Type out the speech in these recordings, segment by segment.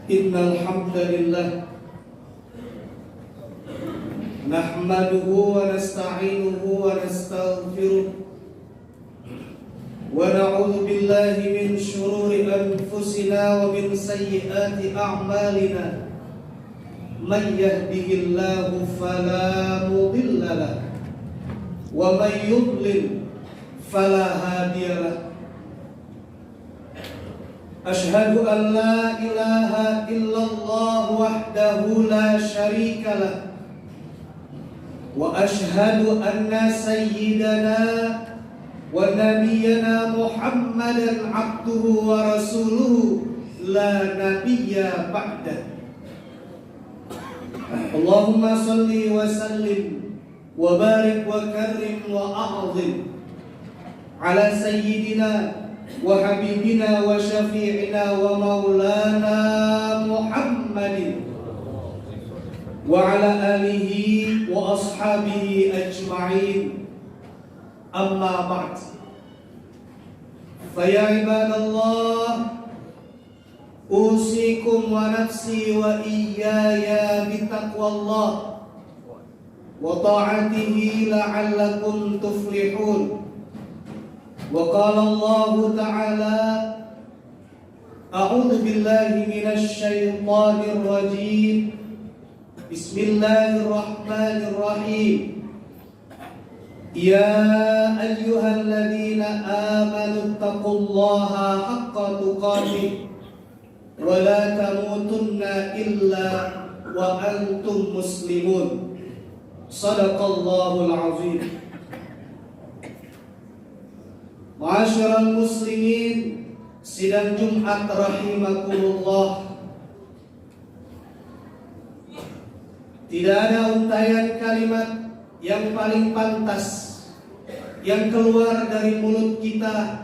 Innal hamdalillah nahmaduhu wa nasta'inuhu wa nastaghfiruh wa na'udzu billahi min shururi anfusina wa min sayyiati a'malina man yahdihillahu fala mudilla lahu wa man yudlil fala hadiya lahu. Ashhadu an la ilaha illallah wahdahu la syarika lah wa ashhadu anna sayyidana wa nabiyyana Muhammadan abduhu wa rasuluhu la nabiyya ba'dah. Allahumma salli wa sallim wa barik wa karrim wa a'zim ala sayyidina wa habibina wa syafi'ina wa maulana Muhammadin wa ala alihi wa ashabihi ajma'in. Amma ba'd. Fa ya ibadallah, usikum wa nafsi wa iyaya bitaqwallah wa ta'atihi la'allakum tuflihun. وقال الله تعالى أعوذ بالله من الشيطان الرجيم بسم الله الرحمن الرحيم يا أيها الذين آمنوا اتقوا الله حق تقاته ولا تموتن إلا وأنتم مسلمون صدق الله العظيم. Ma'asyiral muslimin, sidang Jumat rahimakumullah. Tidak ada untayan kalimat yang paling pantas yang keluar dari mulut kita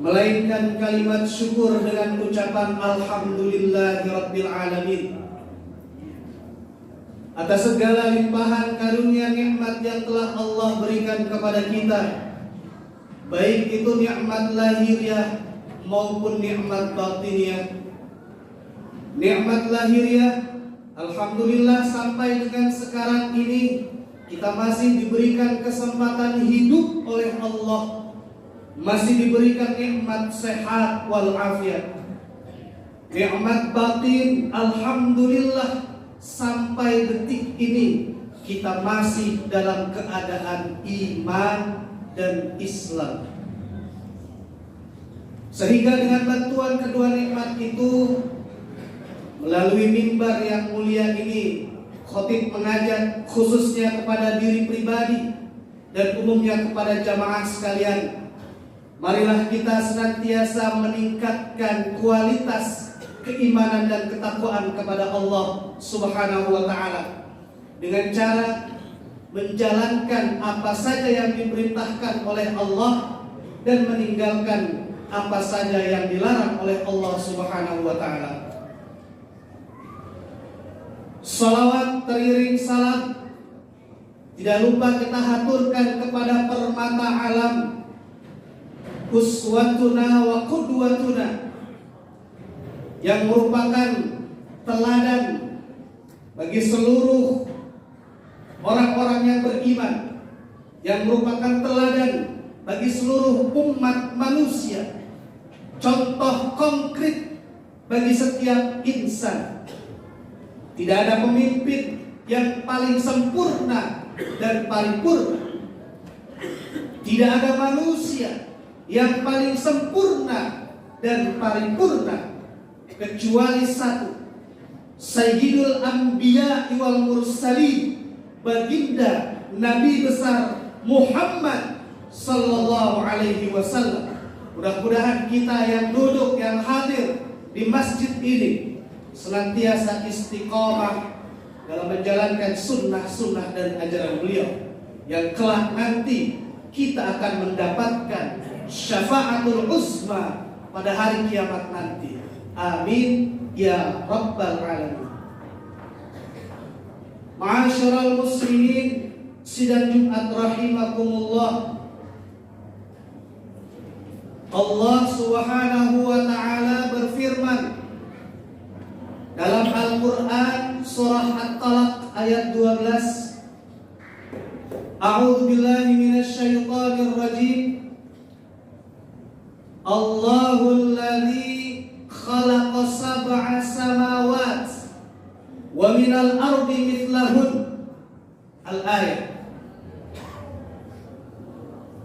melainkan kalimat syukur dengan ucapan alhamdulillahirabbil alamin atas segala limpahan karunia nikmat yang telah Allah berikan kepada kita, baik itu nikmat lahiriah maupun nikmat batiniah. Nikmat lahiriah, alhamdulillah sampai dengan sekarang ini kita masih diberikan kesempatan hidup oleh Allah, masih diberikan nikmat sehat wal afiat. Nikmat batin, alhamdulillah sampai detik ini kita masih dalam keadaan iman dan Islam. Sehingga dengan bantuan kedua nikmat itu, melalui mimbar yang mulia ini, khatib mengajak khususnya kepada diri pribadi dan umumnya kepada jamaah sekalian, marilah kita senantiasa meningkatkan kualitas keimanan dan ketakwaan kepada Allah Subhanahu wa taala dengan cara menjalankan apa saja yang diperintahkan oleh Allah dan meninggalkan apa saja yang dilarang oleh Allah Subhanahu wa taala. Salawat teriring salam tidak lupa kita haturkan kepada permata alam, uswatuna wa qudwatuna, yang merupakan teladan bagi seluruh orang-orang yang beriman, yang merupakan teladan bagi seluruh umat manusia, contoh konkret bagi setiap insan. Tidak ada pemimpin yang paling sempurna dan paripurna. Tidak ada manusia yang paling sempurna dan paripurna kecuali satu, Sayyidul Anbiya wal Mursalin, baginda Nabi besar Muhammad sallallahu alaihi wasallam. Mudah-mudahan kita yang duduk, yang hadir di masjid ini senantiasa istiqomah dalam menjalankan sunnah-sunnah dan ajaran beliau, yang kelak nanti kita akan mendapatkan syafaatul uzma pada hari kiamat nanti. Amin ya rabbal alamin. Ma'asyiral muslimin, sidang Jumat rahimakumullah. Allah Subhanahu wa taala berfirman dalam Al-Qur'an surah At-Talaq ayat 12. A'udzu billahi minasy syaithanir rajim. Allahul ladzi khalaqa sab'a samawat wa minal ardi mithlahun. Al-ayat.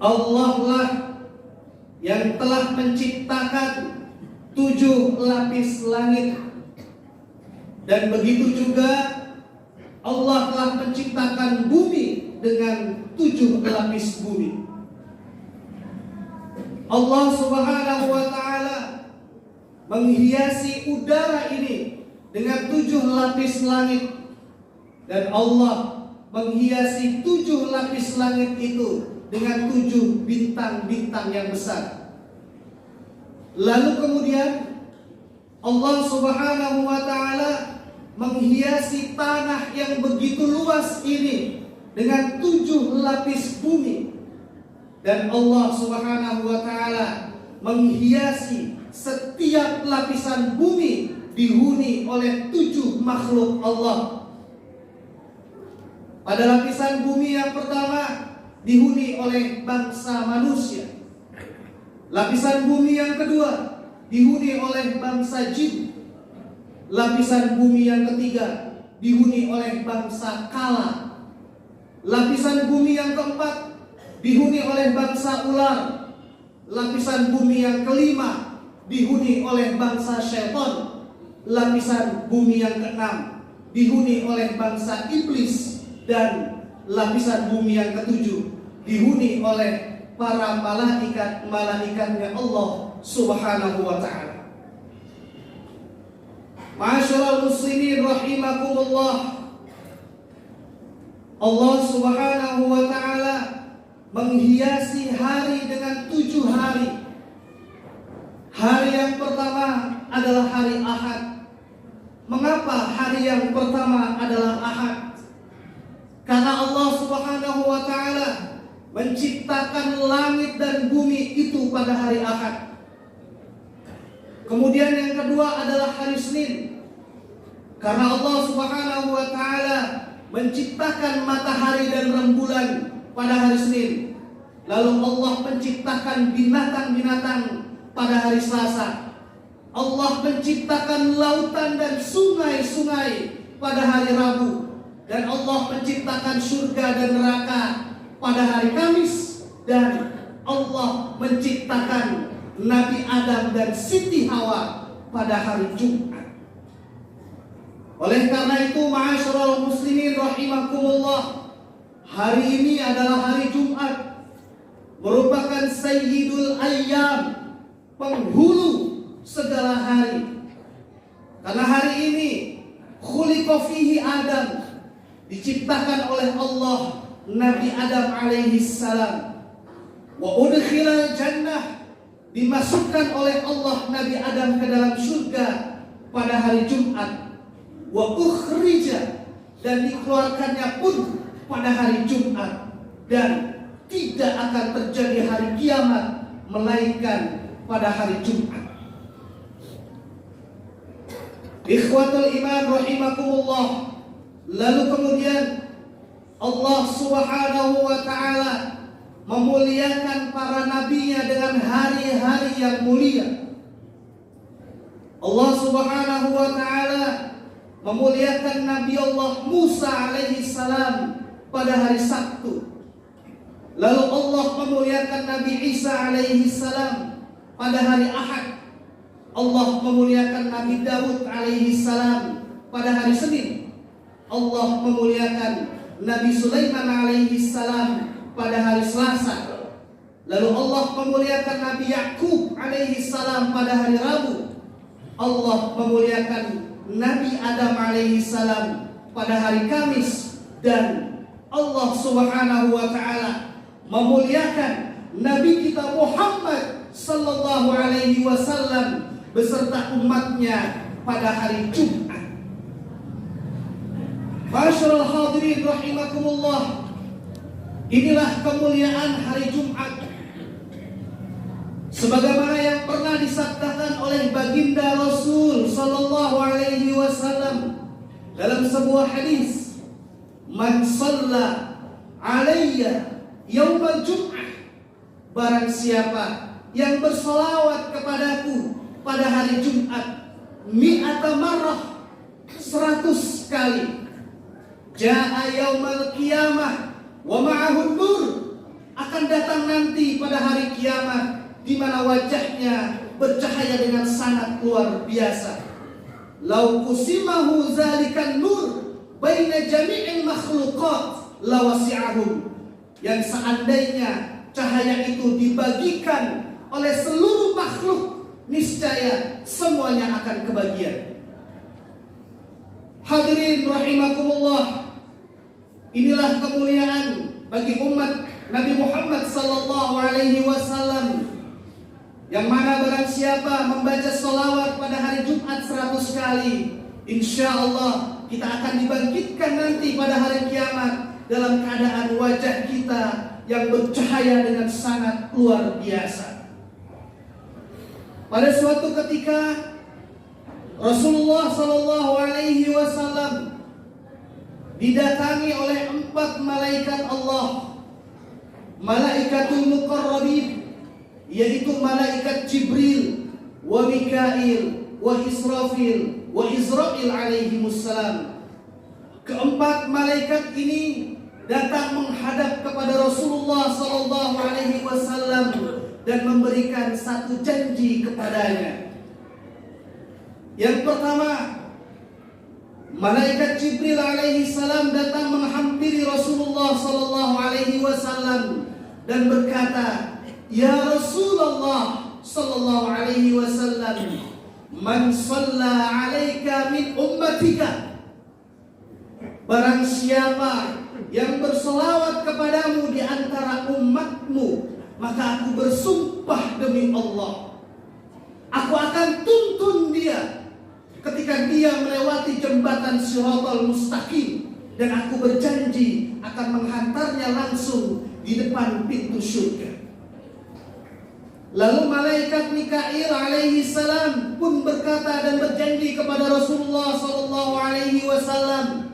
Allah lah yang telah menciptakan 7 lapis langit, dan begitu juga Allah telah menciptakan bumi dengan 7 lapis bumi. Allah Subhanahu wa ta'ala menghiasi udara ini dengan 7 lapis langit, dan Allah menghiasi 7 lapis langit itu dengan 7 bintang-bintang yang besar. Lalu kemudian Allah Subhanahu wa ta'ala menghiasi tanah yang begitu luas ini dengan 7 lapis bumi. Dan Allah Subhanahu wa ta'ala menghiasi setiap lapisan bumi dihuni oleh 7 makhluk Allah. Pada lapisan bumi yang pertama dihuni oleh bangsa manusia. Lapisan bumi yang kedua dihuni oleh bangsa jin. Lapisan bumi yang ketiga dihuni oleh bangsa kala. Lapisan bumi yang keempat dihuni oleh bangsa ular. Lapisan bumi yang kelima dihuni oleh bangsa syaitan. Lapisan bumi yang keenam dihuni oleh bangsa iblis. Dan lapisan bumi yang ketujuh dihuni oleh para malaikatnya Allah Subhanahu wa ta'ala. Ma'asyiral muslimin rahimakumullah. Allah Subhanahu wa ta'ala menghiasi hari dengan 7 hari. Hari yang pertama adalah hari Ahad. Mengapa hari yang pertama adalah Ahad? Karena Allah Subhanahu wa ta'ala menciptakan langit dan bumi itu pada hari Ahad. Kemudian yang kedua adalah hari Senin. Karena Allah Subhanahu wa ta'ala menciptakan matahari dan rembulan pada hari Senin. Lalu Allah menciptakan binatang-binatang pada hari Selasa. Allah menciptakan lautan dan sungai-sungai pada hari Rabu. Dan Allah menciptakan surga dan neraka pada hari Kamis. Dan Allah menciptakan Nabi Adam dan Siti Hawa pada hari Jumat. Oleh karena itu, ma'asyiral muslimin rahimakumullah, hari ini adalah hari Jumat, merupakan sayyidul ayyam, penghulu segala hari. Karena hari ini khuliqa fihi Adam, diciptakan oleh Allah Nabi Adam alaihi salam. Wa udkhilal jannah, dimasukkan oleh Allah Nabi Adam ke dalam surga pada hari Jumat. Wa ukhrija, dan dikeluarkannya pun pada hari Jumat. Dan tidak akan terjadi hari kiamat melainkan pada hari Jumat. Ikhwatul iman rahimakumullah. Lalu kemudian Allah Subhanahu wa ta'ala memuliakan para nabinya dengan hari-hari yang mulia. Allah Subhanahu wa ta'ala memuliakan Nabi Allah Musa alaihi salam pada hari Sabtu. Lalu Allah memuliakan Nabi Isa alaihi salam pada hari Ahad. Allah memuliakan Nabi Daud alaihi salam pada hari Senin. Allah memuliakan Nabi Sulaiman alaihi salam pada hari Selasa. Lalu Allah memuliakan Nabi Yakub alaihi salam pada hari Rabu. Allah memuliakan Nabi Adam alaihi salam pada hari Kamis. Dan Allah Subhanahu wa ta'ala memuliakan Nabi kita Muhammad sallallahu alaihi wasallam beserta umatnya pada hari Jumat. Ma'asyiral hadirin rahimakumullah, inilah kemuliaan hari Jumat. Sebagaimana yang pernah disabdakan oleh baginda Rasul sallallahu alaihi wasallam dalam sebuah hadis, "Man shalla alayya yaumal jum'ah," barang siapa yang bersolawat kepadaku pada hari Jumat mi'ata marrah, 100 kali, ja'a yaumal qiyamah wa ma'ahun nur, akan datang nanti pada hari kiamat di mana wajahnya bercahaya dengan sangat luar biasa. Lau kusimahu zalikan nur baina jami'il makhluqat lawasi'ahum, yang seandainya cahaya itu dibagikan oleh seluruh makhluk, niscaya semuanya akan kebagian. Hadirin rahimakumullah, inilah kemuliaan bagi umat Nabi Muhammad sallallahu alaihi wasallam, yang mana barang siapa membaca sholawat pada hari Jumat 100 kali, insya Allah kita akan dibangkitkan nanti pada hari kiamat dalam keadaan wajah kita yang bercahaya dengan sangat luar biasa. Pada suatu ketika Rasulullah sallallahu alaihi wasallam didatangi oleh 4 malaikat Allah, malaikatul muqarrabin, yaitu malaikat Jibril, wa Mikail, wa Israfil, wa Israil alaihimussalam. Keempat malaikat ini datang menghadap kepada Rasulullah sallallahu alaihi wasallam dan memberikan satu janji kepadanya. Yang pertama, malaikat Jibril alaihi salam datang menghampiri Rasulullah sallallahu alaihi wasallam dan berkata, "Ya Rasulullah sallallahu alaihi wasallam, man shalla 'alaika min ummatika," barang siapa yang berselawat kepadamu di antara umatmu, maka aku bersumpah demi Allah, aku akan tuntun dia ketika dia melewati jembatan Shiratal Mustaqim, dan aku berjanji akan menghantarnya langsung di depan pintu surga. Lalu malaikat Mikail alaihi salam pun berkata dan berjanji kepada Rasulullah sallallahu alaihi wasallam,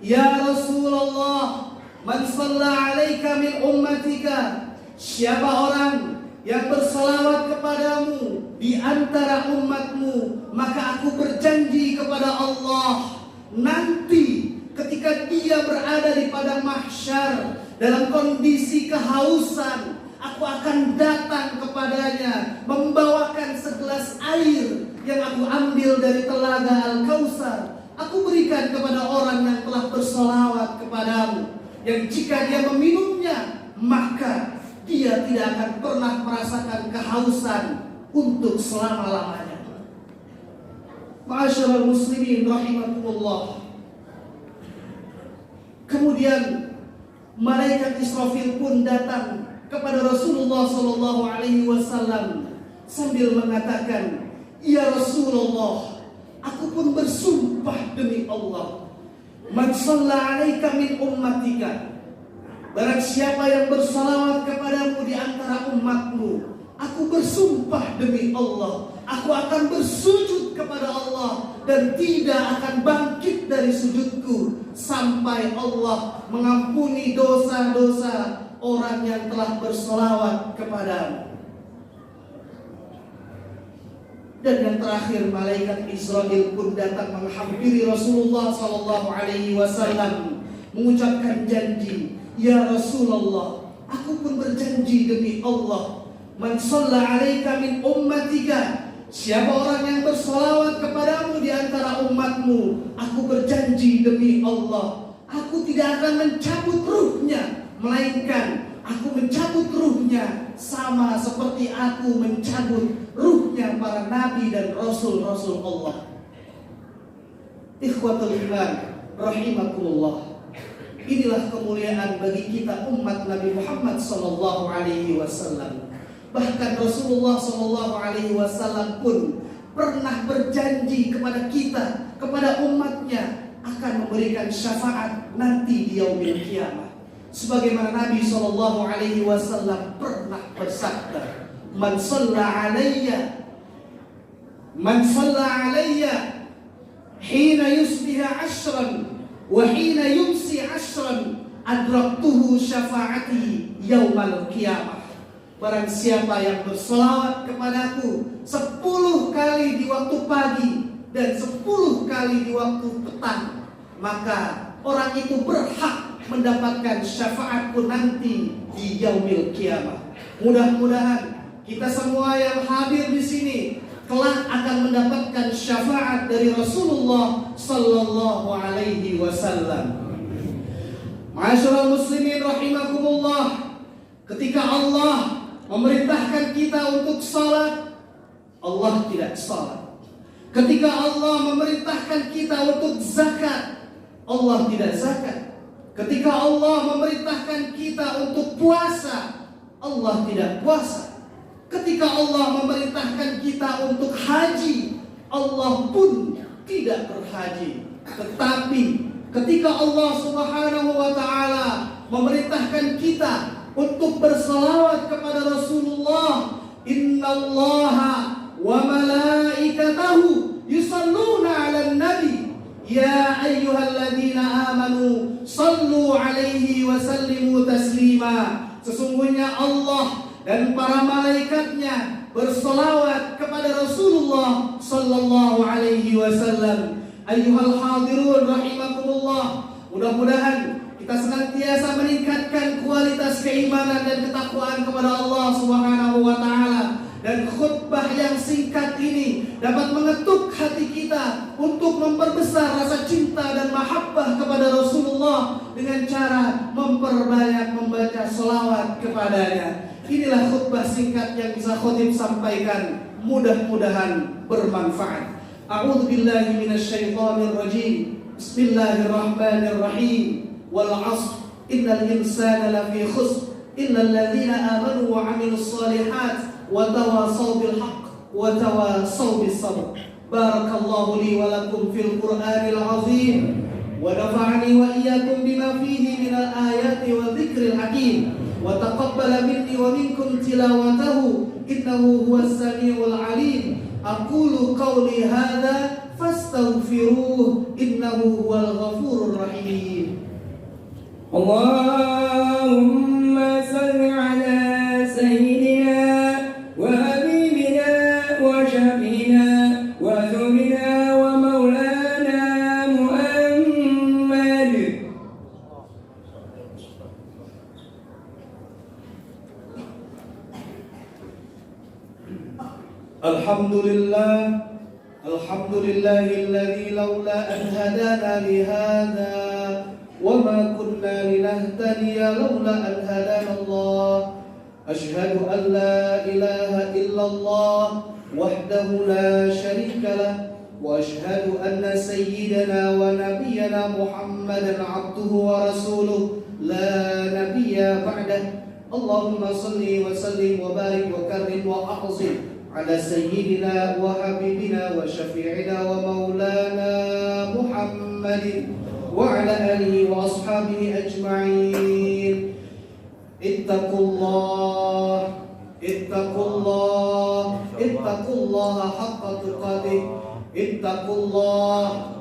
"Ya Rasulullah, man shalla 'alaika min ummatika," siapa orang yang bersalawat kepadamu di antara umatmu, maka aku berjanji kepada Allah, nanti ketika dia berada di padang mahsyar dalam kondisi kehausan, aku akan datang kepadanya membawakan segelas air yang aku ambil dari telaga Al-Kautsar. Aku berikan kepada orang yang telah bersolawat kepadamu, yang jika dia meminumnya, maka dia tidak akan pernah merasakan kehausan untuk selama-lamanya. Ma'asyiral muslimin rahimakumullah. Kemudian malaikat Israfil pun datang kepada Rasulullah sallallahu alaihi wasallam sambil mengatakan, "Ya Rasulullah, aku pun bersumpah demi Allah, man shalla 'alaika min ummatika," barang siapa yang bersalawat kepadamu di antara umatmu, aku bersumpah demi Allah, aku akan bersujud kepada Allah dan tidak akan bangkit dari sujudku sampai Allah mengampuni dosa-dosa orang yang telah bersolawat kepadamu. Dan yang terakhir, malaikat Israfil pun datang menghampiri Rasulullah sallallahu alaihi wasallam mengucapkan janji, "Ya Rasulullah, aku pun berjanji demi Allah, man shalla 'alaika min ummatika," siapa orang yang bersolawat kepadamu di antara umatmu, aku berjanji demi Allah, aku tidak akan mencabut ruhnya, melainkan aku mencabut ruhnya sama seperti aku mencabut ruhnya para nabi dan rasul-rasul Allah. Ikhwatul iman rahimakumullah, inilah kemuliaan bagi kita umat Nabi Muhammad sallallahu alaihi wasallam. Bahkan Rasulullah sallallahu alaihi wasallam pun pernah berjanji kepada kita, kepada umatnya, akan memberikan syafaat nanti di yaumil qiyamah. Sebagaimana Nabi SAW pernah bersabda, Man shalla alayya hina yusbiha ashran wa hina yumsi ashran adraktuhu syafaati yaumal qiyamah. Barang siapa yang berselawat kepadaku 10 kali di waktu pagi dan 10 kali di waktu petang, maka orang itu berhak mendapatkan syafaatku nanti di yaumil qiyamah. Mudah-mudahan kita semua yang hadir di sini kelak akan mendapatkan syafaat dari Rasulullah sallallahu alaihi wasallam. Ma'asyiral muslimin rahimakumullah, ketika Allah memerintahkan kita untuk salat, Allah tidak salat. Ketika Allah memerintahkan kita untuk zakat, Allah tidak zakat. Ketika Allah memerintahkan kita untuk puasa, Allah tidak puasa. Ketika Allah memerintahkan kita untuk haji, Allah pun tidak berhaji. Tetapi ketika Allah Subhanahu wa ta'ala memerintahkan kita untuk berselawat kepada Rasulullah, innallaha wa malaikatahu yusalluna 'alan nabi ya ayyuhalladzina amanu sallu 'alaihi wa sallimu taslima. Sesungguhnya Allah dan para malaikatnya berselawat kepada Rasulullah sallallahu alaihi wasallam. Ayyuhal hadirun rahimakumullah, mudah-mudahan kita senantiasa meningkatkan kualitas keimanan dan ketakwaan kepada Allah Subhanahu wa taala, dan khutbah yang singkat ini dapat mengetuk hati kita untuk memperbesar rasa cinta dan mahabbah kepada Rasulullah dengan cara memperbanyak membaca selawat kepadanya. Inilah khutbah singkat yang bisa khotib sampaikan, mudah-mudahan bermanfaat. A'udzu billahi minasyaitonir rajim. Bismillahirrahmanirrahim. Wal 'ashr innal insana lafi khusr illal ladzina amanu wa 'amilus shalihat wa tawasaw bil haqq wa tawasaw bis sabr. Barakallahu li wa lakum fil Qur'anil 'azim wa nafa'ani wa iyyakum bima fihi minal ayati wa dzikril hakim. Wa taqabbala minni wa minkum tilawatahu innahu huwas samiul alim. Aqulu qawli hadza fastaghfiruh innahu huwal ghafurur rahim. Allahumma salli ala sayyidina wa habibina wa syafiina wa zurina wa maulana Muhammad. Alhamdulillahilladzi laula an hadana li hadza wa ma kunna linahtadiya laula an hadana Allah. Asyhadu an la ilaha illallah wahdahu la syarika lah wa asyhadu anna sayyidana wa nabiyyana Muhammadan abduhu wa rasuluh la nabiyya ba'dah. Allahumma salli wa sallim wa barik wa karrim wa a'zim ala sayyidina wa habibina wa syafi'ina wa maulana Muhammadin wa ala alihi wa ashabihi ajma'in. Ittaqullah haqqa tuqatih. Ittaqullah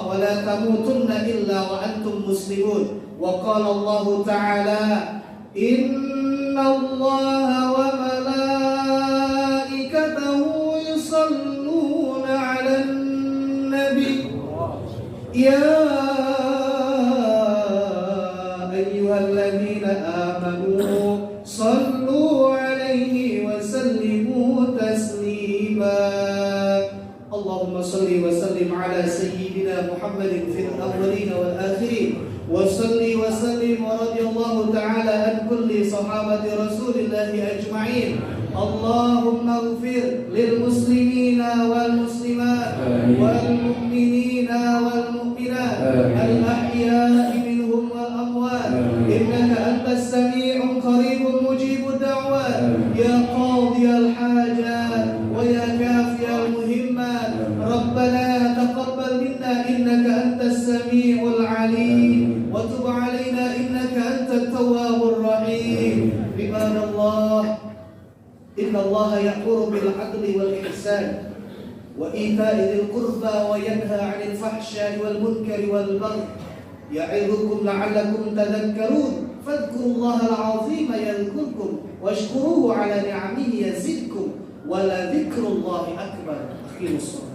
wa la tamutunna illa wa antum muslimun. Wa qala Allah ta'ala, inna Allaha wa malaikatahu yusalluna 'alan nabi ya ayyuhalladzina amanu sallu 'alaihi wa sallimu taslima. Allahumma salli wa sallim ala sayyidina Muhammadin fil awwalin wal akhirin. وصلي وسلم ورضي الله تعالى عن كل صحابة رسول الله أجمعين. اللهم اغفر للمسلمين والمسلمات والمؤمنين والمؤمنات الأحياء منهم والأموات إنك أنت السميع قريب مجيب الدعوات يا قاضي الحاجات ويا كافي innallaha ya'muru bil 'adli wal ihsan wa ita'i dzil qurba wa yanha 'anil fahsya'i wal munkari wal baghi ya'idzukum la'allakum tadhakkarun fadhkurullaha al-'azima yadhkurkum washkuruhu 'ala ni'amihi yazidkum wa la dzikrullahi akbar. Aqimus shalah.